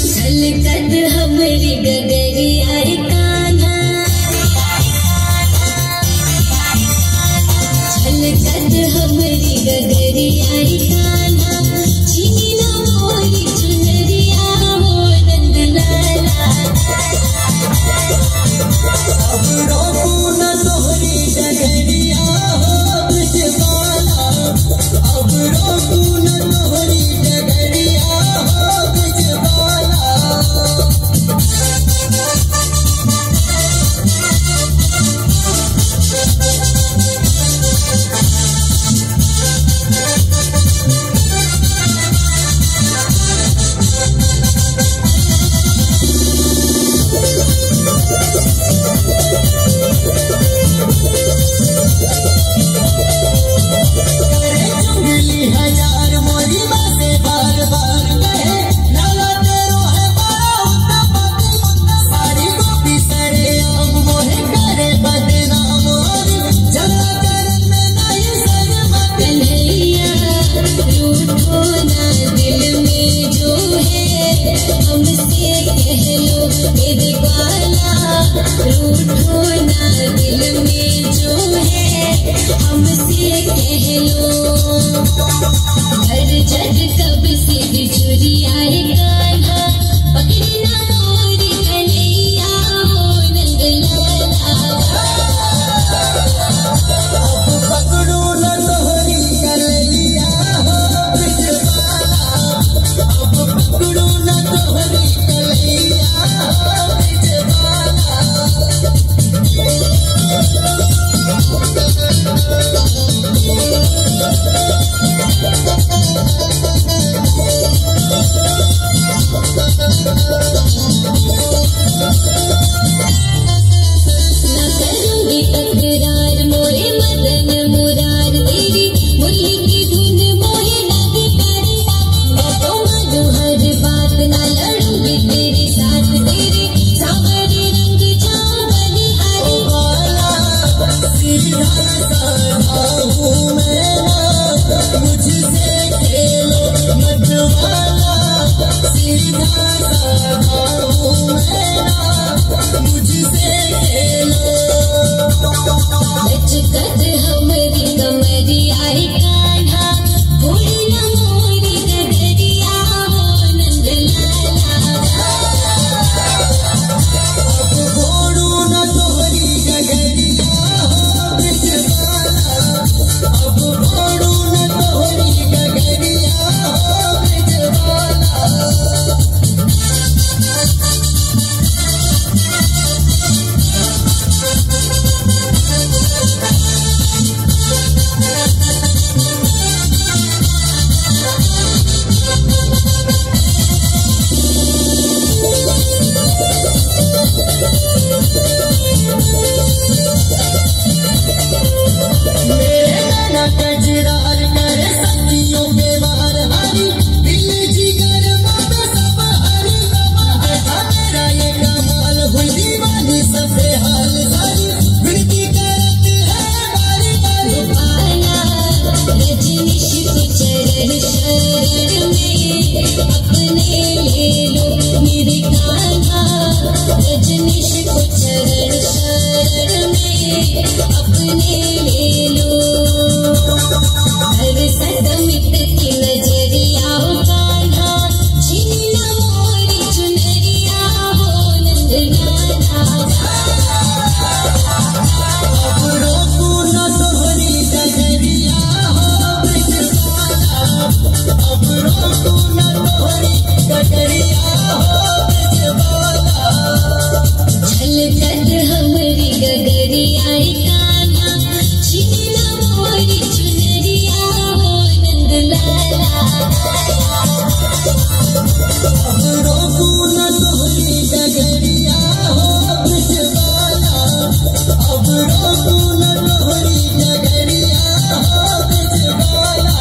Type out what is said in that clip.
छलकत हमरी गगरिया कान्हा, छलकत हमरी गगरिया कान्हा, छीनी ना मोरी चुनरिया हो नंदलाला। अब रोकू न तोहरी डगरिया हो ब्रजवाला, अब रोकू न तोहरी डगरिया हो ब्रजवाला। रूठो ना दिल में जो है हमसे कह लो, घर जग कब से बिछुरियाए कान्हा, पकड़ी ना मोरी कन्हैया हो नंदलाला। अब पकड़ो न तोहरी कन्हैया हो ब्रजवाला, अब पकड़ो न तोहरी कन्हैया हो ब्रजवाला। तकरार मोरे मदन मुरार, तेरी मुरली की धुन मोहे लगे प्यारी, मैं तो मानू हर बात, ना लड़ूंगी तेरे साथ, तेरे सावरे रंग जाऊं बलिहारी वाला। सीधा साधा हूँ मैं ना, मुझसे खेलो मत वाला, सीधा साधा हूँ मैं ना, मुझसे खेलो। लचकत हमरी कमरिया कान्हा, घोड़ी न मोरी गगरिया हो नंदलाला। अब घोड़ू न तोहरी गगरिया हो ब्रजवाला, अब घोड़ू न तोहरी गगरिया हो ब्रजवाला। कजरार करे सखियों के वार हरी, दिल जिगर में सब हरी, मेरा ये कमाल हुई दीवानी सबसे हाल सारी, विनती करती है बारी बारी पाना। रजनीश को चरण शरण में अपने ले लो मेरे कान्हा, रजनीश को चरण शरण में अपने ले लो। हर सदमित की नजरिया हो कान्हा, छीनी ना मोरी चुनरिया हो नंदलाला। अब रोकू न तोहरी डगरिया हो ब्रजवाला, अब रोकू न तोहरी डगरिया हो ब्रजवाला। छलकत हमरी गगरिया कान्हा, छीनी ना मोरी चुनरिया हो नंदलाला। अब रोकू न तोहरी डगरिया हो ब्रजवाला, अब रोकू न तोहरी डगरिया हो ब्रजवाला।